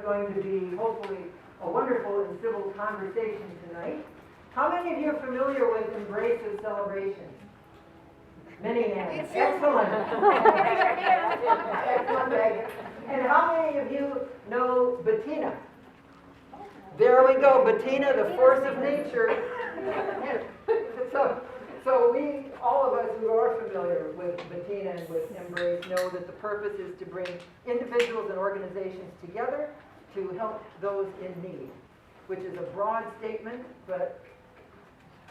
going to be hopefully a wonderful and civil conversation tonight. How many of you are familiar with Embrace's celebrations? Many hands. Excellent. Excellent, Megan. And how many of you know Bettina? There we go, Bettina, the force of nature. So we, all of us who are familiar with Bettina and with Embrace, know that the purpose is to bring individuals and organizations together to help those in need, which is a broad statement, but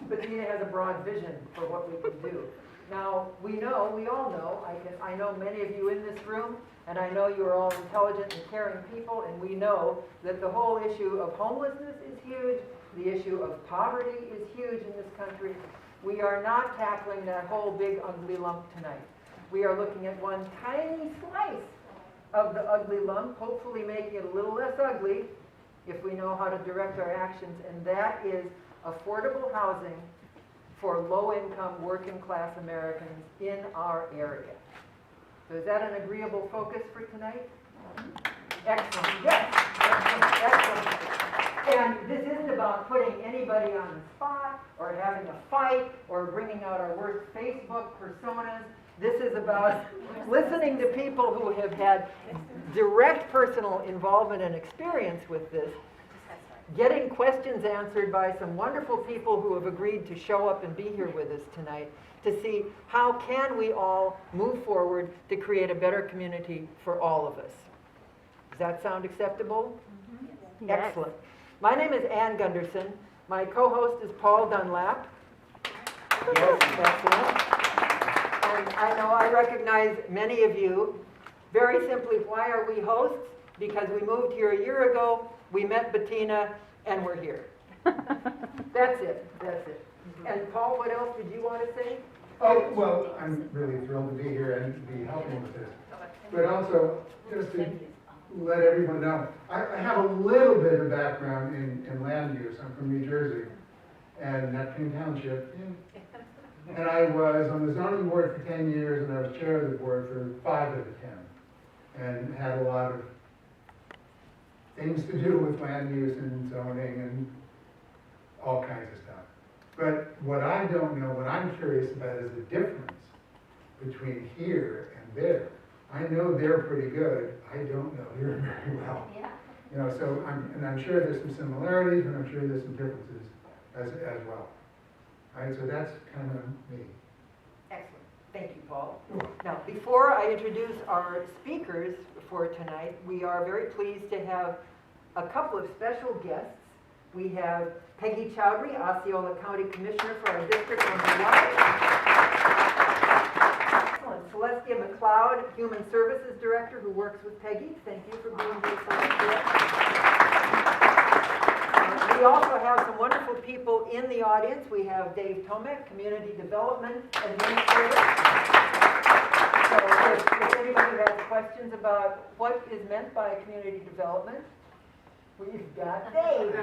Bettina has a broad vision for what we can do. Now, we all know, I know many of you in this room, and I know you are all intelligent and caring people, and we know that the whole issue of homelessness is huge, the issue of poverty is huge in this country. We are not tackling that whole big ugly lump tonight. We are looking at one tiny slice of the ugly lump, hopefully making it a little less ugly if we know how to direct our actions, and that is affordable housing for low-income, working-class Americans in our area. So is that an agreeable focus for tonight? Excellent. Yes. Excellent. And this isn't about putting anybody on the spot or having a fight or bringing out our worst Facebook personas. This is about listening to people who have had direct personal involvement and experience with this, getting questions answered by some wonderful people who have agreed to show up and be here with us tonight to see how can we all move forward to create a better community for all of us. Does that sound acceptable? Mm-hmm. Yes. Excellent. My name is Ann Gunderson. My co-host is Paul Dunlap. Yes, excellent. And I recognize many of you. Very simply, why are we hosts? Because we moved here a year ago, we met Bettina, and we're here. That's it. And Paul, what else did you want to say? Oh, well, I'm really thrilled to be here and to be helping with this. But also, just to let everyone know, I have a little bit of background in land use. I'm from New Jersey, and Neptune Township. And I was on the zoning board for 10 years, and I was chair of the board for 5 of the 10. And had a lot of things to do with land use and zoning and all kinds of stuff. But what I don't know, what I'm curious about is the difference between here and there. I know they're pretty good. I don't know here very well. Yeah. You know, so I'm sure there's some similarities, and I'm sure there's some differences as well. All right, so that's kind of me. Excellent. Thank you, Paul. Now, before I introduce our speakers for tonight, we are very pleased to have a couple of special guests. We have Peggy Chowdhury, Osceola County Commissioner for our District Number 1. Excellent. Celestia McLeod, Human Services Director, who works with Peggy. Thank you for being here, Celestia. We also have some wonderful people in the audience. We have Dave Tomek, Community Development Administrator. So if anybody has questions about what is meant by community development, we've got Dave.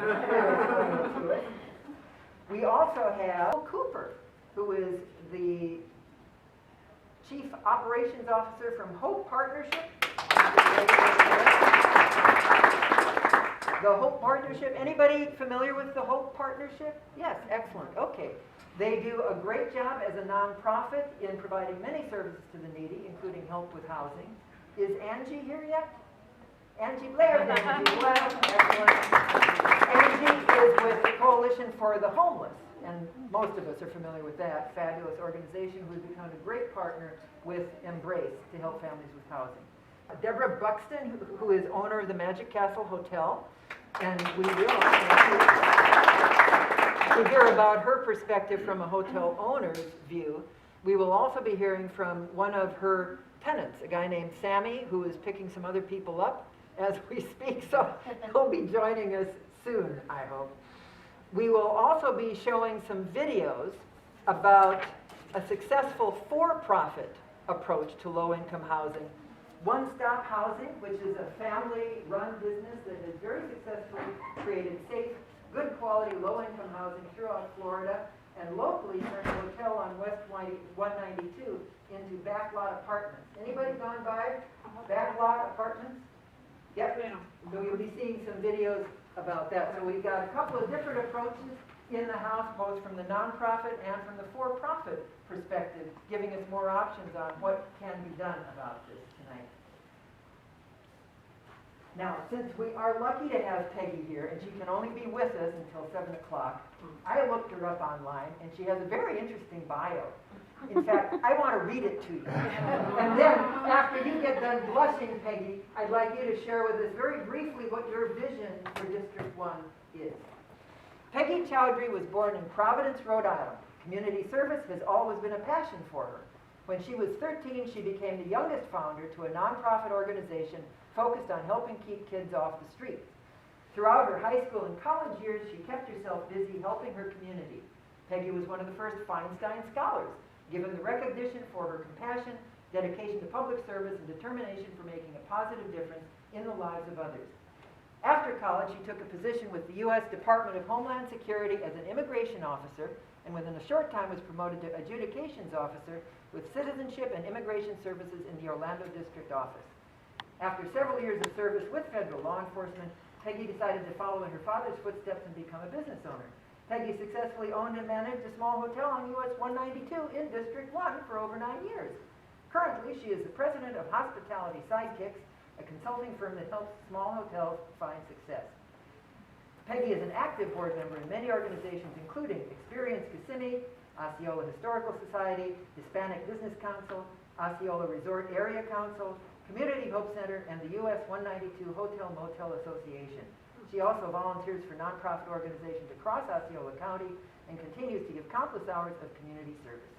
We also have Cooper, who is the Chief Operations Officer from Hope Partnership. The Hope Partnership, anybody familiar with the Hope Partnership? Yes, excellent, okay. They do a great job as a nonprofit in providing many services to the needy, including help with housing. Is Angie here yet? Angie Blair, Angie Blair, excellent. Angie is with the Coalition for the Homeless, and most of us are familiar with that fabulous organization who's become a great partner with Embrace to help families with housing. Deborah Buxton, who is owner of the Magic Castle Hotel, and we will to hear about her perspective from a hotel owner's view. We will also be hearing from one of her tenants, a guy named Sammy, who is picking some other people up as we speak, so he'll be joining us soon, I hope. We will also be showing some videos about a successful for-profit approach to low-income housing. One Stop Housing, which is a family-run business that has very successfully created safe, good quality, low-income housing throughout Florida, and locally turned a hotel on West 192 into backlot apartments. Anybody gone by backlot apartments? Yep, so you'll be seeing some videos about that. So we've got a couple of different approaches in the House, both from the nonprofit and from the for-profit perspective, giving us more options on what can be done about this tonight. Now, since we are lucky to have Peggy here, and she can only be with us until 7 o'clock, I looked her up online, and she has a very interesting bio. In fact, I want to read it to you. And then, after you get done blushing, Peggy, I'd like you to share with us very briefly what your vision for District 1 is. Peggy Chowdhury was born in Providence, Rhode Island. Community service has always been a passion for her. When she was 13, she became the youngest founder to a nonprofit organization focused on helping keep kids off the streets. Throughout her high school and college years, she kept herself busy helping her community. Peggy was one of the first Feinstein Scholars, given the recognition for her compassion, dedication to public service, and determination for making a positive difference in the lives of others. After college, she took a position with the U.S. Department of Homeland Security as an immigration officer, and within a short time was promoted to adjudications officer with Citizenship and Immigration Services in the Orlando District Office. After several years of service with federal law enforcement, Peggy decided to follow in her father's footsteps and become a business owner. Peggy successfully owned and managed a small hotel on US 192 in District 1 for over 9 years. Currently, she is the president of Hospitality Sidekicks, a consulting firm that helps small hotels find success. Peggy is an active board member in many organizations, including Experience Kissimmee, Osceola Historical Society, Hispanic Business Council, Osceola Resort Area Council, Community Hope Center, and the US 192 Hotel Motel Association. She also volunteers for nonprofit organizations across Osceola County and continues to give countless hours of community service.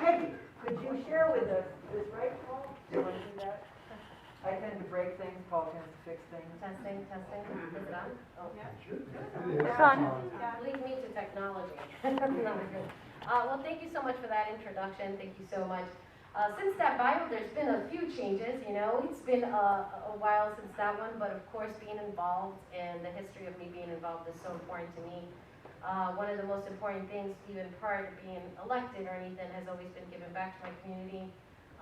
Peggy, could you share with us, is this right, Paul? Do you want to do that? I tend to break things, Paul tends to fix things. Testing. Is it on? Oh, It's on. Lead me to technology. Well, thank you so much for that introduction. Thank you so much. Since that bio, there's been a few changes, you know. It's been a while since that one, but of course being involved and the history of me being involved is so important to me. One of the most important things, even prior to being elected or anything, has always been giving back to my community.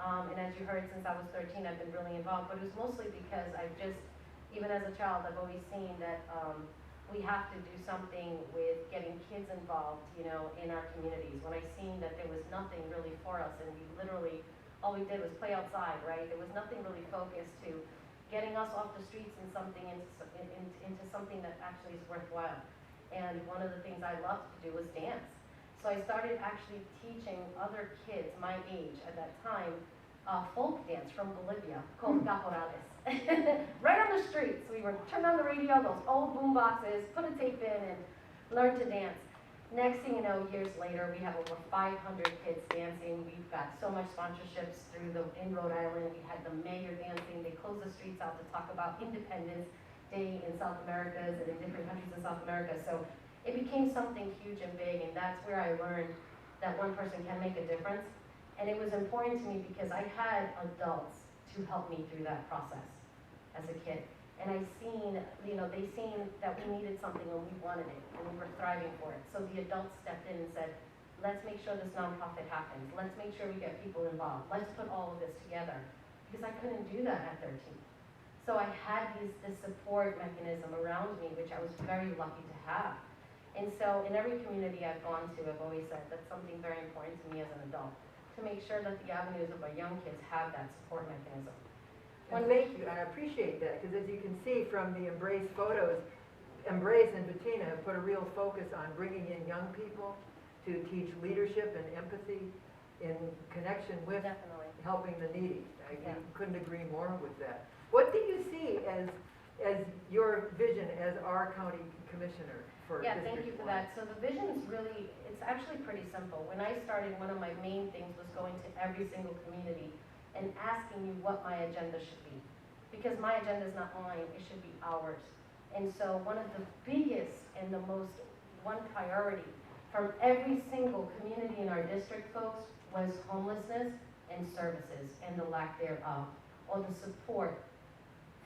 And as you heard, since I was 13, I've been really involved, but it was mostly because I've just, even as a child, I've always seen that we have to do something with getting kids involved, you know, in our communities. When I seen that there was nothing really for us, and we literally, all we did was play outside, right? There was nothing really focused to getting us off the streets and something into something that actually is worthwhile. And one of the things I loved to do was dance. So I started actually teaching other kids my age at that time folk dance from Bolivia called caporales. Right on the streets. We would turn on the radio, those old boom boxes, put a tape in, and learn to dance. Next thing you know, years later, we have over 500 kids dancing. We've got so much sponsorships in Rhode Island. We had the mayor dancing. They closed the streets out to talk about Independence Day in South America and in different countries in South America. So it became something huge and big, and that's where I learned that one person can make a difference. And it was important to me because I had adults to help me through that process as a kid. And I seen, you know, they seen that we needed something and we wanted it and we were thriving for it. So the adults stepped in and said, let's make sure this nonprofit happens. Let's make sure we get people involved. Let's put all of this together. Because I couldn't do that at 13. So I had this support mechanism around me, which I was very lucky to have. And so in every community I've gone to, I've always said that's something very important to me as an adult, to make sure that the avenues of our young kids have that support mechanism. And thank you, and I appreciate that, because as you can see from the Embrace photos, Embrace and Bettina have put a real focus on bringing in young people to teach leadership and empathy in connection with helping the needy. I couldn't agree more with that. What do you see as your vision as our county commissioner for District 1? Thank you for that. So the vision is really, it's actually pretty simple. When I started, one of my main things was going to every single community and asking you what my agenda should be. Because my agenda is not mine, it should be ours. And so one of the biggest and the most one priority from every single community in our district, folks, was homelessness and services and the lack thereof, or the support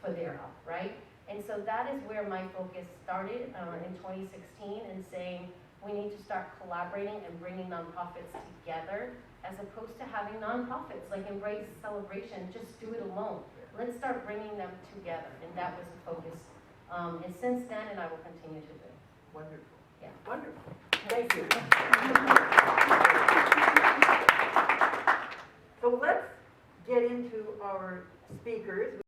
for thereof, right? And so that is where my focus started in 2016, and saying we need to start collaborating and bringing nonprofits together as opposed to having nonprofits like Embrace Celebration just do it alone. Let's start bringing them together, and that was the focus. And since then, and I will continue to do. Wonderful. Yeah. Wonderful. Thank you. So let's get into our speakers.